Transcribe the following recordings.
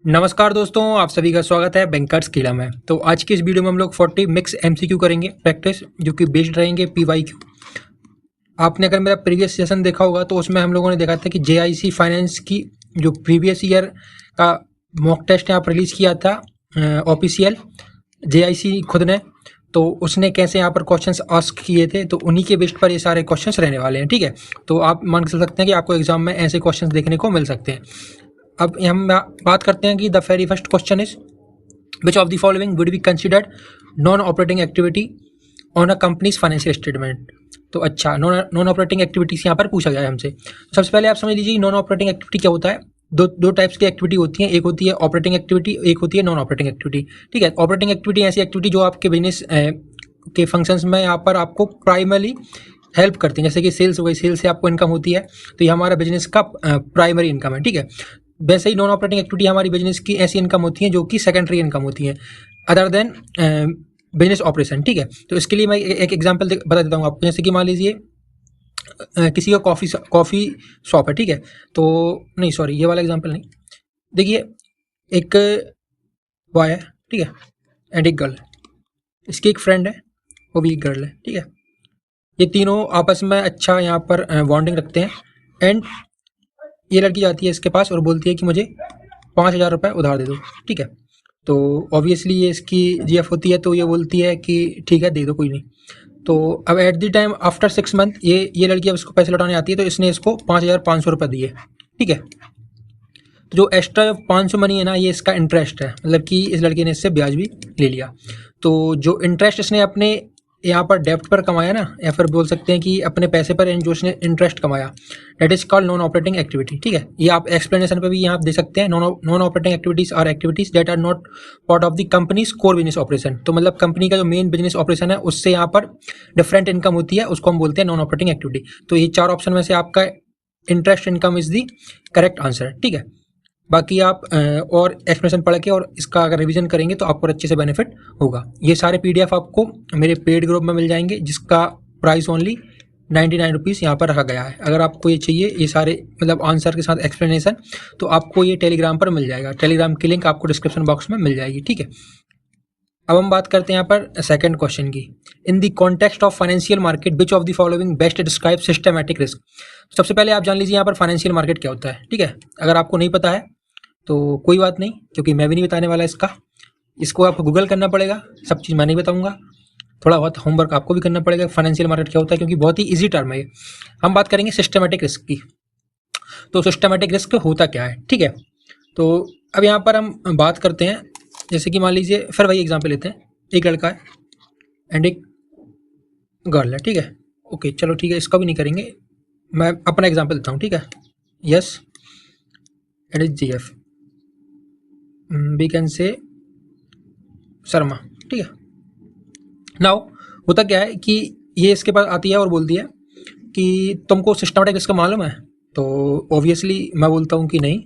नमस्कार दोस्तों, आप सभी का स्वागत है बैंकर्स किला में। तो आज की इस वीडियो में हम लोग 40 मिक्स एमसीक्यू करेंगे प्रैक्टिस, जो कि बेस्ड रहेंगे पीवाईक्यू। आपने अगर मेरा प्रीवियस सेशन देखा होगा तो उसमें हम लोगों ने देखा था कि जेआईसी फाइनेंस की जो प्रीवियस ईयर का मॉक टेस्ट यहाँ पर रिलीज किया था ऑफिशियल जेआईसी खुद ने, तो उसने कैसे यहाँ पर क्वेश्चंस आस्क किए थे, तो उन्हीं के बेस्ड पर ये सारे क्वेश्चंस रहने वाले हैं। ठीक है, तो आप मान के चल सकते हैं कि आपको एग्जाम में ऐसे क्वेश्चंस देखने को मिल सकते हैं। अब हम बात करते हैं कि the very first question is which of the following would be considered non operating activity on a companies financial statement. तो अच्छा, नॉन ऑपरेटिंग एक्टिविटीज़ यहाँ पर पूछा गया है हमसे। सबसे पहले आप समझ लीजिए नॉन ऑपरेटिंग एक्टिविटी क्या होता है। दो टाइप्स की एक्टिविटी होती हैं, एक होती है ऑपरेटिंग एक्टिविटी, एक होती है नॉन ऑपरेटिंग एक्टिविटी। ठीक है, ऑपरेटिंग एक्टिविटी ऐसी एक्टिविटी जो आपके बिजनेस के फंक्शंस में यहाँ पर आपको प्राइमरी हेल्प करती हैं, जैसे कि सेल्स हो गई, सेल्स से आपको इनकम होती है, तो ये हमारा बिजनेस का प्राइमरी इनकम है। ठीक है, वैसे ही नॉन ऑपरेटिंग एक्टिविटी हमारी बिजनेस की ऐसी इनकम होती है जो कि सेकेंडरी इनकम होती है अदर देन बिजनेस ऑपरेशन। ठीक है, तो इसके लिए मैं एक एग्जांपल बता देता हूँ आपको। जैसे कि मान लीजिए किसी का कॉफ़ी शॉप है। ठीक है, तो नहीं सॉरी, ये वाला एग्जांपल नहीं। देखिए, एक बॉय है, ठीक है, एंड एक गर्ल। इसकी एक फ्रेंड है, वो भी एक गर्ल है। ठीक है, ये तीनों आपस में अच्छा यहाँ पर बॉन्डिंग रखते हैं। एंड ये लड़की जाती है इसके पास और बोलती है कि मुझे 5,000 रुपये उधार दे दो। ठीक है, तो ऑब्वियसली ये इसकी जीएफ होती है, तो ये बोलती है कि ठीक है दे दो, कोई नहीं। तो अब at the time after 6 month ये लड़की अब इसको पैसे लौटाने आती है, तो इसने इसको 5,500 रुपये दिए। ठीक है, तो जो एक्स्ट्रा 500 मनी है ना, ये इसका इंटरेस्ट है, मतलब कि इस लड़की ने इससे ब्याज भी ले लिया। तो जो इंटरेस्ट इसने अपने यहाँ पर डेप्ट पर कमाया ना, या फिर बोल सकते हैं कि अपने पैसे पर जो उसने इंटरेस्ट कमाया, that is called non operating activity. ठीक है, ये आप एक्सप्लेनेशन पे भी यहाँ दे सकते हैं। Non operating activities are activities that are not part of the company's core business operation. तो मतलब कंपनी का जो मेन बिजनेस ऑपरेशन है उससे यहाँ पर डिफरेंट इनकम होती है, उसको हम बोलते हैं नॉन ऑपरेटिंग एक्टिविटी। तो ये 4 ऑप्शन में से आपका interest income is the correct answer. ठीक है, बाकी आप और एक्सप्लेनेशन पढ़ के और इसका अगर रिवीजन करेंगे तो आपको अच्छे से बेनिफिट होगा। ये सारे पीडीएफ आपको मेरे पेड ग्रुप में मिल जाएंगे, जिसका प्राइस ओनली 99 रुपीज़ यहाँ पर रखा गया है। अगर आपको ये चाहिए, ये सारे मतलब आंसर के साथ एक्सप्लेनेशन, तो आपको ये टेलीग्राम पर मिल जाएगा। टेलीग्राम की लिंक आपको डिस्क्रिप्शन बॉक्स में मिल जाएगी। ठीक है, अब हम बात करते हैं यहाँ पर सेकंड क्वेश्चन की। In the context of financial market which of the following best describe systematic risk. सबसे पहले आप जान लीजिए यहाँ पर फाइनेंशियल मार्केट क्या होता है। ठीक है, अगर आपको नहीं पता है तो कोई बात नहीं, क्योंकि मैं भी नहीं बताने वाला इसका। इसको आपको गूगल करना पड़ेगा, सब चीज़ मैं नहीं बताऊंगा। थोड़ा बहुत होमवर्क आपको भी करना पड़ेगा, फाइनेंशियल मार्केट क्या होता है, क्योंकि बहुत ही इजी टर्म है ये। हम बात करेंगे सिस्टमेटिक रिस्क की। तो सिस्टमेटिक रिस्क होता क्या है। ठीक है, तो अब यहाँ पर हम बात करते हैं, जैसे कि मान लीजिए फिर वही एग्जाम्पल लेते हैं। एक लड़का है एंड एक गर्ल है। ठीक है, ओके चलो ठीक है, इसका भी नहीं करेंगे, मैं अपना एग्जाम्पल देता हूँ। ठीक है, yes and is G F, we can say Sharma. ठीक है, नाउ होता क्या है कि ये इसके पास आती है और बोलती है कि तुमको सिस्टमेटिक रिस्क मालूम है। तो ऑब्वियसली मैं बोलता हूँ कि नहीं,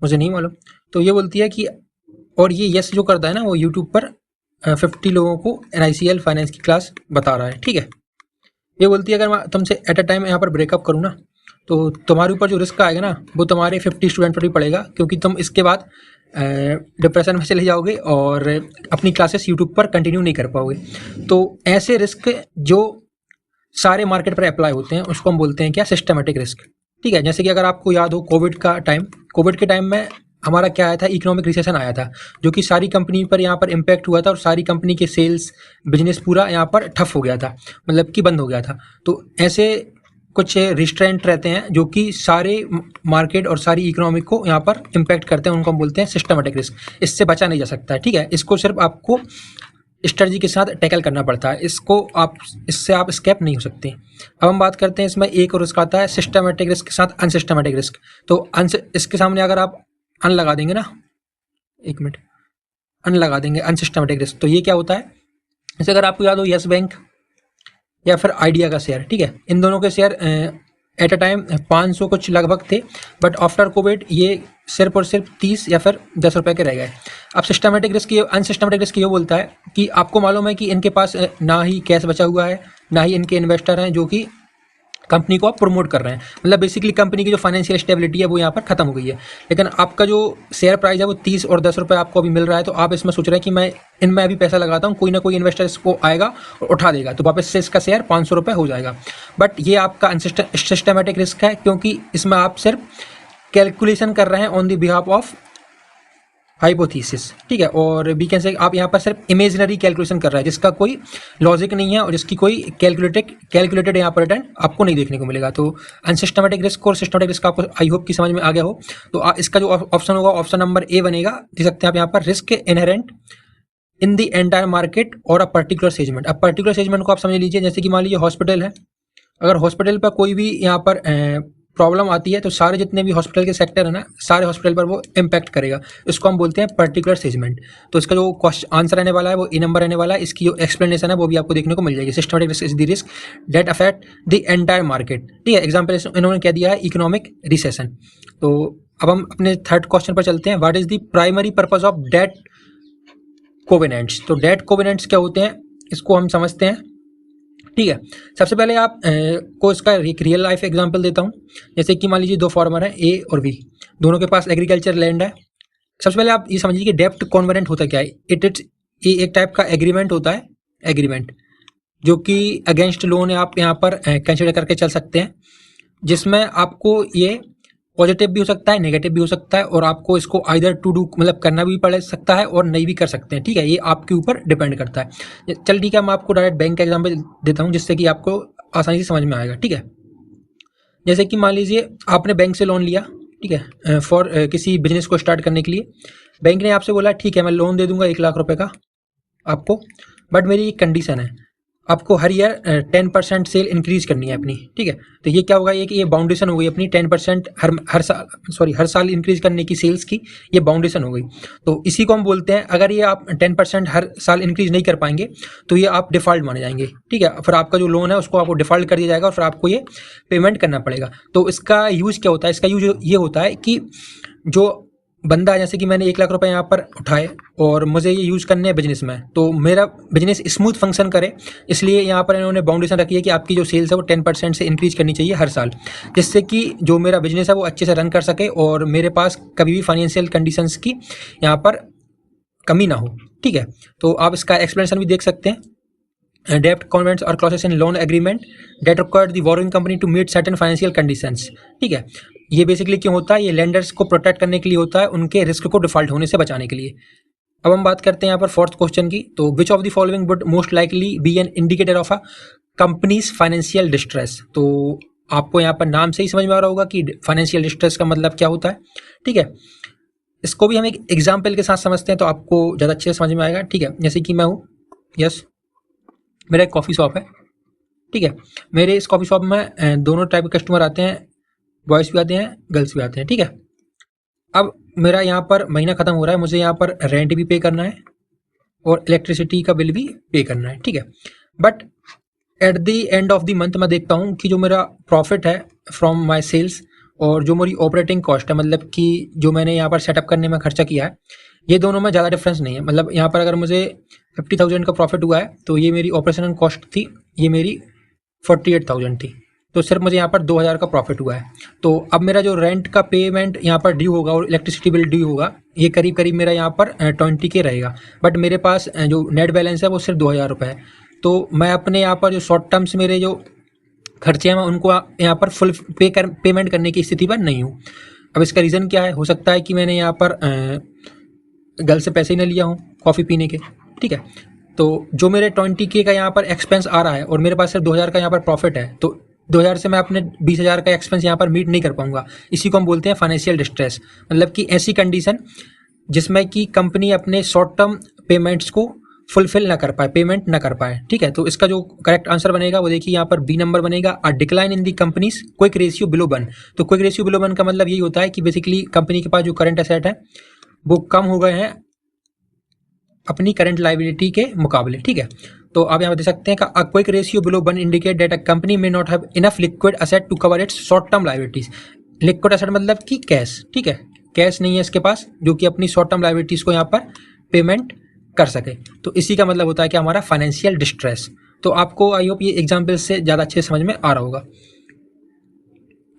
मुझे नहीं मालूम। तो ये बोलती है कि, और ये यस जो करता है ना, वो यूट्यूब पर 50 लोगों को NICL फाइनेंस की क्लास बता रहा है। ठीक है, ये बोलती है अगर मैं तुमसे एट अ टाइम यहाँ पर ब्रेकअप करूँ ना, तो तुम्हारे ऊपर जो रिस्क आएगा ना, वो तुम्हारे 50 स्टूडेंट पर भी पड़ेगा, क्योंकि तुम इसके बाद डिप्रेशन में चले जाओगे और अपनी क्लासेस यूट्यूब पर कंटिन्यू नहीं कर पाओगे। तो ऐसे रिस्क जो सारे मार्केट पर अप्लाई होते हैं उसको हम बोलते हैं क्या, सिस्टमेटिक रिस्क। ठीक है, जैसे कि अगर आपको याद हो कोविड के टाइम में हमारा क्या आया था, इकोनॉमिक रिसेशन आया था, जो कि सारी कंपनी पर यहाँ पर इम्पैक्ट हुआ था और सारी कंपनी के सेल्स बिजनेस पूरा यहाँ पर ठप हो गया था, मतलब कि बंद हो गया था। तो ऐसे कुछ रिस्ट्रेंट रहते हैं जो कि सारे मार्केट और सारी इकोनॉमी को यहाँ पर इम्पैक्ट करते हैं, उनको हम बोलते हैं सिस्टमेटिक रिस्क। इससे बचा नहीं जा सकता है। ठीक है, इसको सिर्फ आपको स्ट्रेटजी के साथ टैकल करना पड़ता है, इससे आप स्केप नहीं हो सकते। अब हम बात करते हैं, इसमें एक और रिस्क आता है सिस्टमेटिक रिस्क के साथ अनसिस्टमेटिक रिस्क। तो इसके सामने अगर आप अन लगा देंगे ना, एक मिनट, अन लगा देंगे अनसिस्टमेटिक रिस्क, तो ये क्या होता है, जैसे अगर आपको याद हो यस बैंक या फिर आइडिया का शेयर। ठीक है, इन दोनों के शेयर एट अ टाइम 500 कुछ लगभग थे, बट आफ्टर कोविड ये सिर्फ और सिर्फ 30 या फिर 10 रुपये के रह गए। अब सिस्टमेटिक रिस्क, ये अनसिस्टमेटिक रिस्क ये बोलता है कि आपको मालूम है कि इनके पास ना ही कैश बचा हुआ है, ना ही इनके इन्वेस्टर हैं जो कि कंपनी को आप प्रमोट कर रहे हैं, मतलब बेसिकली कंपनी की जो फाइनेंशियल स्टेबिलिटी है वो यहाँ पर खत्म हो गई है। लेकिन आपका जो शेयर प्राइस है वो 30 और 10 रुपये आपको अभी मिल रहा है, तो आप इसमें सोच रहे हैं कि मैं इनमें अभी पैसा लगाता हूँ, कोई ना कोई इन्वेस्टर इसको आएगा और उठा देगा, तो वापस से इसका शेयर 500 रुपये हो जाएगा। बट ये आपका सिस्टमेटिक रिस्क है, क्योंकि इसमें आप सिर्फ कैलकुलेशन कर रहे हैं on the behalf of hypothesis, ठीक है। और वी कैन से आप यहाँ पर सिर्फ इमेजिनरी कैलकुलेशन कर रहे हैं जिसका कोई लॉजिक नहीं है और जिसकी कोई कैलकुलेटेड यहाँ पर रिटर्न आपको नहीं देखने को मिलेगा। तो अनसिस्टमेटिक रिस्क और सिस्टमेटिक रिस्क आपको आई होप की समझ में आ गया हो। तो इसका जो ऑप्शन होगा, ऑप्शन नंबर ए बनेगा। देख सकते हैं आप यहाँ पर, risk inherent in the entire market और अ पर्टिकुलर सेगमेंट। अब पर्टिकुलर सेगमेंट को आप समझ लीजिए, जैसे कि मान लीजिए हॉस्पिटल है, अगर हॉस्पिटल पर कोई भी यहाँ पर प्रॉब्लम आती है तो सारे जितने भी हॉस्पिटल के सेक्टर है ना, सारे हॉस्पिटल पर वो इम्पैक्ट करेगा। इसको हम बोलते हैं पर्टिकुलर सेगमेंट। तो इसका जो क्वेश्चन आंसर रहने वाला है वो ए नंबर रहने वाला है। इसकी जो एक्सप्लेनेशन है वो भी आपको देखने को मिल जाएगी। Systematic risk is the risk that affect the entire market, ठीक है। एग्जाम्पल इन्होंने क्या दिया है, इकोनॉमिक रिसेशन। तो अब हम अपने थर्ड क्वेश्चन पर चलते हैं। What is the primary purpose of debt covenants. तो डेट कोवेनेंट्स क्या होते हैं, इसको हम समझते हैं, ठीक है। सबसे पहले आप को इसका एक रियल लाइफ एग्जांपल देता हूँ। जैसे कि मान लीजिए दो फार्मर हैं, ए और बी, दोनों के पास एग्रीकल्चर लैंड है। सबसे पहले आप ये समझिए कि डेप्ट कॉन्वेनेंट होता क्या है। ये एक टाइप का एग्रीमेंट होता है, एग्रीमेंट जो कि अगेंस्ट लोन आप यहाँ पर कंसिडर करके चल सकते हैं, जिसमें आपको ये पॉजिटिव भी हो सकता है, नेगेटिव भी हो सकता है, और आपको इसको आइदर टू डू मतलब करना भी पड़ सकता है और नहीं भी कर सकते हैं, ठीक है। ये आपके ऊपर डिपेंड करता है। चल ठीक है, मैं आपको डायरेक्ट बैंक का एग्जांपल देता हूँ जिससे कि आपको आसानी से समझ में आएगा, ठीक है। जैसे कि मान लीजिए आपने बैंक से लोन लिया, ठीक है, फॉर किसी बिजनेस को स्टार्ट करने के लिए। बैंक ने आपसे बोला ठीक है मैं लोन दे दूंगा 1 लाख रुपए का आपको, बट मेरी एक कंडीशन है, आपको हर ईयर 10% सेल इंक्रीज करनी है अपनी, ठीक है। तो ये क्या होगा, ये बाउंडेशन हो गई अपनी 10% हर साल इंक्रीज करने की सेल्स की, ये बाउंडेशन हो गई। तो इसी को हम बोलते हैं, अगर ये आप 10% हर साल इंक्रीज नहीं कर पाएंगे तो ये आप डिफॉल्ट माने जाएंगे, ठीक है। फिर आपका जो लोन है उसको आपको डिफॉल्ट कर दिया जाएगा और फिर आपको ये पेमेंट करना पड़ेगा। तो इसका यूज़ क्या होता है, इसका यूज ये होता है कि जो बंदा, जैसे कि मैंने 1 लाख रुपए यहाँ पर उठाए और मुझे ये यूज़ करने हैं बिजनेस में, तो मेरा बिजनेस स्मूथ फंक्शन करे, इसलिए यहाँ पर इन्होंने बाउंडेशन रखी है कि आपकी जो सेल्स है वो 10% से इंक्रीज करनी चाहिए हर साल, जिससे कि जो मेरा बिजनेस है वो अच्छे से रन कर सके और मेरे पास कभी भी फाइनेंशियल कंडीशंस की यहाँ पर कमी ना हो, ठीक है। तो आप इसका एक्सप्लेनेशन भी देख सकते हैं। डेप्ट कॉन्वेंट्स और clauses in loan agreement that required the borrowing company to meet certain financial conditions, ठीक है। ये बेसिकली क्यों होता है, ये लेंडर्स को प्रोटेक्ट करने के लिए होता है, उनके रिस्क को डिफॉल्ट होने से बचाने के लिए। अब हम बात करते हैं यहाँ पर फोर्थ क्वेश्चन की। तो विच of the following would most likely B an indicator of a companies financial distress. तो आपको यहाँ पर नाम से ही समझ में आ रहा होगा कि फाइनेंशियल डिस्ट्रेस का मतलब क्या होता है, ठीक है। इसको भी हम एक एग्जाम्पल के साथ समझते हैं तो आपको ज़्यादा अच्छे से समझ में आएगा, ठीक है। जैसे कि मैं हूँ, यस, मेरा एक कॉफ़ी शॉप है, ठीक है। मेरे इस कॉफ़ी शॉप में दोनों टाइप के कस्टमर आते हैं, बॉयज़ भी आते हैं, गर्ल्स भी आते हैं, ठीक है। अब मेरा यहाँ पर महीना ख़त्म हो रहा है, मुझे यहाँ पर रेंट भी पे करना है और इलेक्ट्रिसिटी का बिल भी पे करना है, ठीक है। But at the end of the month मैं देखता हूँ कि जो मेरा प्रॉफिट है फ्रॉम माय सेल्स और जो मेरी ऑपरेटिंग कॉस्ट है, मतलब कि जो मैंने यहाँ पर सेटअप करने में खर्चा किया है, ये दोनों में ज़्यादा डिफरेंस नहीं है। मतलब यहाँ पर अगर मुझे 50,000 का प्रॉफिट हुआ है तो ये मेरी ऑपरेशन कॉस्ट थी, ये मेरी 48,000 थी, तो सिर्फ मुझे यहाँ पर 2,000 का प्रॉफिट हुआ है। तो अब मेरा जो रेंट का पेमेंट यहाँ पर ड्यू होगा और इलेक्ट्रिसिटी बिल ड्यू होगा, ये करीब करीब मेरा यहाँ पर 20K रहेगा। बट मेरे पास जो नेट बैलेंस है वो सिर्फ 2,000 रुपये है। तो मैं अपने यहाँ पर जो शॉर्ट टर्म्स मेरे जो खर्चे हैं मैं उनको यहाँ पर फुल पेमेंट करने की स्थिति पर नहीं हूँ। अब इसका रीज़न क्या है, हो सकता है कि मैंने यहाँ पर गर्ल से पैसे ही नहीं लिया हूँ कॉफ़ी पीने के, ठीक है। तो जो मेरे 20K का यहाँ पर एक्सपेंस आ रहा है और मेरे पास सिर्फ 2,000 का यहाँ पर प्रॉफिट है, तो 2,000 से मैं अपने 20,000 का एक्सपेंस यहाँ पर मीट नहीं कर पाऊंगा। इसी को हम बोलते हैं फाइनेंशियल डिस्ट्रेस, मतलब कि ऐसी कंडीशन जिसमें कि कंपनी अपने शॉर्ट टर्म पेमेंट्स को फुलफिल ना कर पाए, पेमेंट ना कर पाए, ठीक है। तो इसका जो करेक्ट आंसर बनेगा वो देखिए यहाँ पर बी नंबर बनेगा, a decline in the companies quick ratio below 1। तो क्विक रेशियो बिलो 1 का मतलब यही होता है कि बेसिकली कंपनी के पास जो करंट एसेट है वो कम हो गए हैं अपनी करंट लायबिलिटी के मुकाबले, ठीक है। तो आप यहाँ देख सकते हैं कि a quick ratio below 1 indicate that a company may not have enough liquid asset to cover its short term liabilities. Liquid asset मतलब कि कैश, ठीक है, कैश नहीं है इसके पास जो कि अपनी शॉर्ट टर्म लायबिलिटीज को यहाँ पर पेमेंट कर सके। तो इसी का मतलब होता है कि हमारा फाइनेंशियल डिस्ट्रेस। तो आपको आई होप ये एग्जाम्पल से ज़्यादा अच्छे समझ में आ रहा होगा।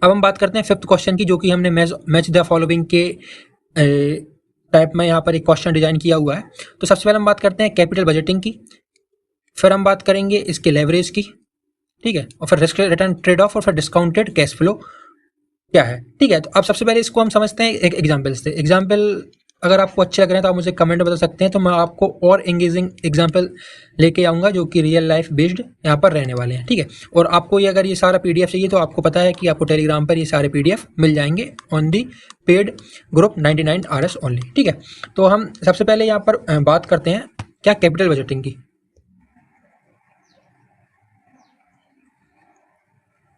अब हम बात करते हैं फिफ्थ क्वेश्चन की, जो कि हमने मैच द फॉलोइंग के टाइप में यहाँ पर एक क्वेश्चन डिजाइन किया हुआ है। तो सबसे पहले हम बात करते हैं कैपिटल बजटिंग की, फिर हम बात करेंगे इसके लेवरेज की, ठीक है, और फिर रिस्क रिटर्न ट्रेड ऑफ, और फिर डिस्काउंटेड कैश फ्लो क्या है, ठीक है। तो अब सबसे पहले इसको हम समझते हैं एक एग्जाम्पल से। एग्जाम्पल अगर आपको अच्छे लग रहे हैं तो आप मुझे कमेंट बता सकते हैं, तो मैं आपको और एंगेजिंग एग्जाम्पल लेके आऊँगा जो कि रियल लाइफ बेस्ड यहाँ पर रहने वाले हैं, ठीक है। और आपको ये अगर ये सारा पीडीएफ चाहिए तो आपको पता है कि आपको टेलीग्राम पर ये सारे पीडीएफ मिल जाएंगे on the paid group 99 RS only, ठीक है। तो हम सबसे पहले यहाँ पर बात करते हैं क्या कैपिटल बजटिंग की।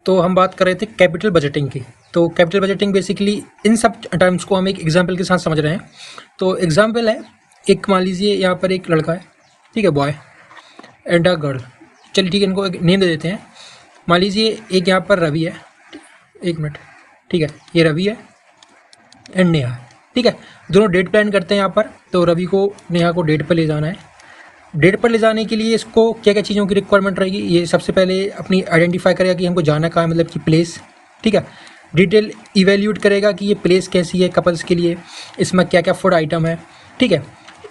तो हम बात कर रहे थे कैपिटल बजटिंग की। तो कैपिटल बजटिंग बेसिकली इन सब टर्म्स को हम एक एग्जांपल के साथ समझ रहे हैं। तो एग्जांपल है, एक मान लीजिए यहाँ पर एक लड़का है, ठीक है, बॉय एंड अ गर्ल, चलिए ठीक है, इनको एक नेम दे देते हैं। मान लीजिए एक यहाँ पर रवि है, एक मिनट, ठीक है, ये रवि है एंड नेहा है, ठीक है। दोनों डेट प्लान करते हैं यहाँ पर। तो रवि को नेहा को डेट पर ले जाना है। डेट पर ले जाने के लिए इसको क्या क्या चीज़ों की रिक्वायरमेंट रहेगी, ये सबसे पहले अपनी आइडेंटिफाई करेगा कि हमको जाना कहाँ है, मतलब कि प्लेस, ठीक है। डिटेल इवेल्यूट करेगा कि ये प्लेस कैसी है कपल्स के लिए, इसमें क्या क्या फूड आइटम है, ठीक है,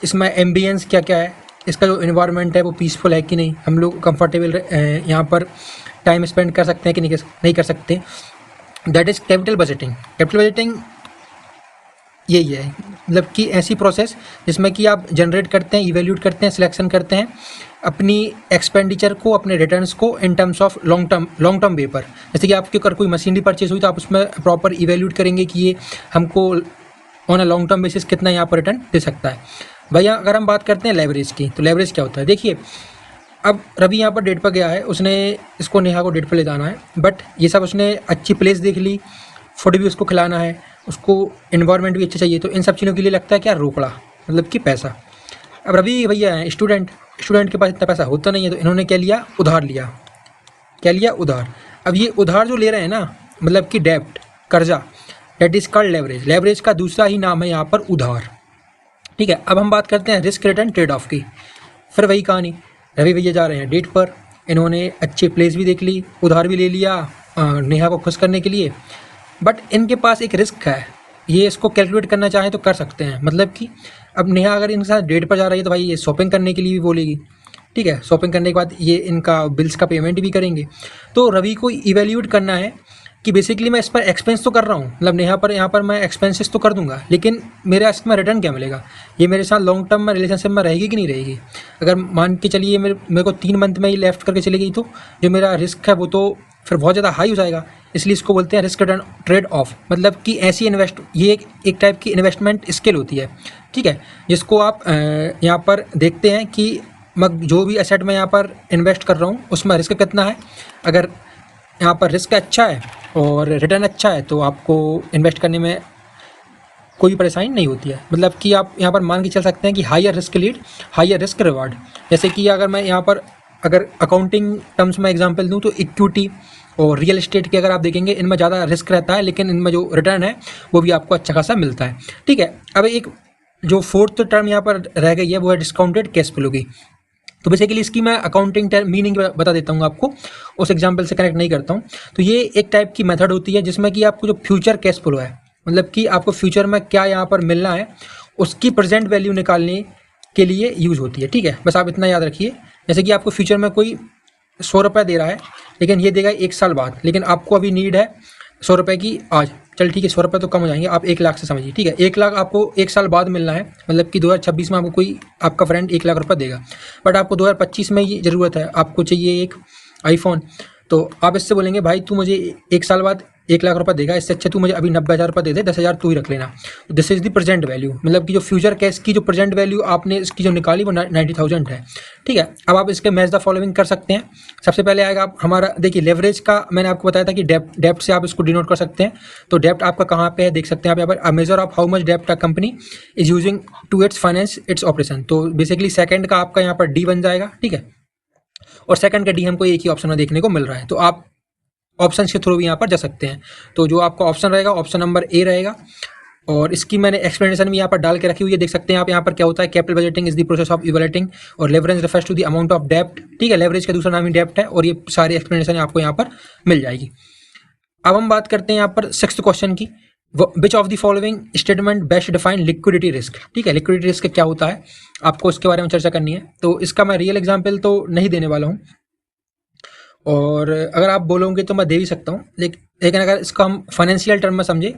इसमें एम्बियंस क्या क्या है, इसका जो इन्वायरमेंट है वो पीसफुल है कि नहीं, हम लोग कंफर्टेबल यहाँ पर टाइम स्पेंड कर सकते हैं कि नहीं कर सकते। That is capital budgeting. Capital budgeting यही है, मतलब कि ऐसी प्रोसेस जिसमें कि आप जनरेट करते हैं, इवेल्यूट करते हैं, सिलेक्शन करते हैं अपनी एक्सपेंडिचर को, अपने रिटर्न्स को in terms of long term way पर। जैसे कि आपके अगर कोई मशीनरी परचेज हुई तो आप उसमें प्रॉपर इवेल्यूट करेंगे कि ये हमको on a long term basis कितना यहाँ पर रिटर्न दे सकता है। भैया अगर हम बात करते हैं लेवरेज की, तो लेवरेज क्या होता है, देखिए अब रवि यहाँ पर डेट पर गया है, उसने इसको नेहा को डेट पर ले जाना है, बट ये सब उसने अच्छी प्लेस देख ली, फूड भी उसको खिलाना है, उसको इन्वायरमेंट भी अच्छा चाहिए, तो इन सब चीज़ों के लिए लगता है क्या, रोकड़ा, मतलब कि पैसा। अब रवि भैया हैं स्टूडेंट के पास इतना पैसा होता नहीं है, तो इन्होंने क्या लिया, उधार लिया। क्या लिया, उधार। अब ये उधार जो ले रहे हैं ना, मतलब कि डेब्ट, कर्जा, debt is called leverage. Leverage का दूसरा ही नाम है यहाँ पर उधार, ठीक है। अब हम बात करते हैं रिस्क रिटर्न ट्रेड ऑफ की। फिर वही कहानी, रवि भैया जा रहे हैं डेट पर, इन्होंने अच्छी प्लेस भी देख ली, उधार भी ले लिया नेहा को खुश करने के लिए, बट इनके पास एक रिस्क है, ये इसको कैलकुलेट करना चाहें तो कर सकते हैं। मतलब कि अब नेहा अगर इनके साथ डेट पर जा रही है तो भाई ये शॉपिंग करने के लिए भी बोलेगी, ठीक है, शॉपिंग करने के बाद ये इनका बिल्स का पेमेंट भी करेंगे। तो रवि को इवेल्यूएट करना है कि बेसिकली मैं इस पर एक्सपेंस तो कर रहा हूँ, मतलब नेहा पर यहाँ पर मैं एक्सपेंसेस तो कर दूंगा, लेकिन मेरा इसमें रिटर्न क्या मिलेगा, ये मेरे साथ लॉन्ग टर्म में रिलेशनशिप में रहेगी कि नहीं रहेगी। अगर मान के चलिए मेरे को 3 मंथ में ही लेफ्ट करके चली गई, तो जो मेरा रिस्क है वो तो फिर बहुत ज़्यादा हाई हो जाएगा। इसलिए इसको बोलते हैं रिस्क रिटर्न ट्रेड ऑफ। मतलब कि ऐसी ये एक टाइप की इन्वेस्टमेंट स्किल होती है, ठीक है, जिसको आप यहाँ पर देखते हैं कि मैं जो भी एसेट में यहाँ पर इन्वेस्ट कर रहा हूँ उसमें रिस्क कितना है। अगर यहाँ पर रिस्क अच्छा है और रिटर्न अच्छा है तो आपको इन्वेस्ट करने में कोई परेशानी नहीं होती है। मतलब कि आप यहाँ पर मान के चल सकते हैं कि higher risk lead higher risk reward. जैसे कि अगर मैं यहाँ पर अगर अकाउंटिंग टर्म्स में एग्जांपल दूँ तो इक्विटी और रियल एस्टेट के अगर आप देखेंगे इनमें ज़्यादा रिस्क रहता है, लेकिन इनमें जो रिटर्न है वो भी आपको अच्छा खासा मिलता है, ठीक है। अब एक जो फोर्थ टर्म यहाँ पर रह गई है वो है डिस्काउंटेड कैश फ्लो की। तो बेसिकली इसकी मैं अकाउंटिंग टर्म मीनिंग बता देता हूँ आपको, उस एग्जांपल से कनेक्ट नहीं करता हूँ। तो ये एक टाइप की मेथड होती है जिसमें कि आपको जो फ्यूचर कैश फ्लो है, मतलब कि आपको फ्यूचर में क्या यहाँ पर मिलना है उसकी प्रेजेंट वैल्यू निकालने के लिए यूज़ होती है, ठीक है। बस आप इतना याद रखिए, जैसे कि आपको फ्यूचर में कोई 100 रुपये दे रहा है, लेकिन ये देगा 1 साल बाद, लेकिन आपको अभी नीड है 100 रुपये की आज, चल ठीक है 100 रुपये तो कम हो जाएंगे, आप 1 लाख से समझिए, ठीक है। 1 लाख आपको 1 साल बाद मिलना है, मतलब कि 2026 में आपको कोई आपका फ्रेंड 1 लाख रुपये देगा, बट आपको 2025 में ये ज़रूरत है, आपको चाहिए एक आईफोन। तो आप इससे बोलेंगे भाई तू मुझे 1 साल बाद 1 लाख रुपये देगा, इससे अच्छा तू मुझे अभी 90,000 रुपये दे दे, 10,000 तू ही रख लेना। This is the present value, मतलब कि जो फ्यूचर कैश की जो प्रेजेंट वैल्यू आपने इसकी जो निकाली वो 90,000 है, ठीक है। अब आप इसके मैच द फॉलोइंग कर सकते हैं। सबसे पहले आएगा आप हमारा, देखिए लेवरेज का मैंने आपको बताया था कि डेप्ट से आप इसको डिनोट कर सकते हैं। तो डेप्ट आपका कहाँ पे है देख सकते हैं आप यहाँ पर, मेजर ऑफ हाउ मच डेप्ट a company is using to its finance its operation. तो बेसिकली सेकंड का आपका यहाँ पर डी बन जाएगा, ठीक है, और सेकंड का डी हमको एक ही ऑप्शन में देखने को मिल रहा है, तो आप ऑप्शन के थ्रू भी यहाँ पर जा सकते हैं। तो जो आपका ऑप्शन रहेगा ऑप्शन नंबर ए रहेगा, और इसकी मैंने एक्सप्लेनेशन भी यहाँ पर डाल के रखी हुई है, देख सकते हैं आप यहाँ पर क्या होता है। Capital budgeting is the process of evaluating और leverage refers to the amount of डेप्ट, ठीक है, लेवरेज का दूसरा नाम ही डेप्ट है, और ये सारी एक्सप्लेनेशन आपको यहाँ पर मिल जाएगी। अब हम बात करते हैं यहाँ पर सिक्स्थ क्वेश्चन की, विच of the following statement best define liquidity risk. ठीक है, लिक्विडिटी रिस्क क्या होता है, आपको उसके बारे में चर्चा करनी है। तो इसका मैं रियल एग्जांपल तो नहीं देने वाला हूँ, और अगर आप बोलोगे तो मैं दे भी सकता हूँ, लेकिन अगर इसको हम फाइनेंशियल टर्म में समझे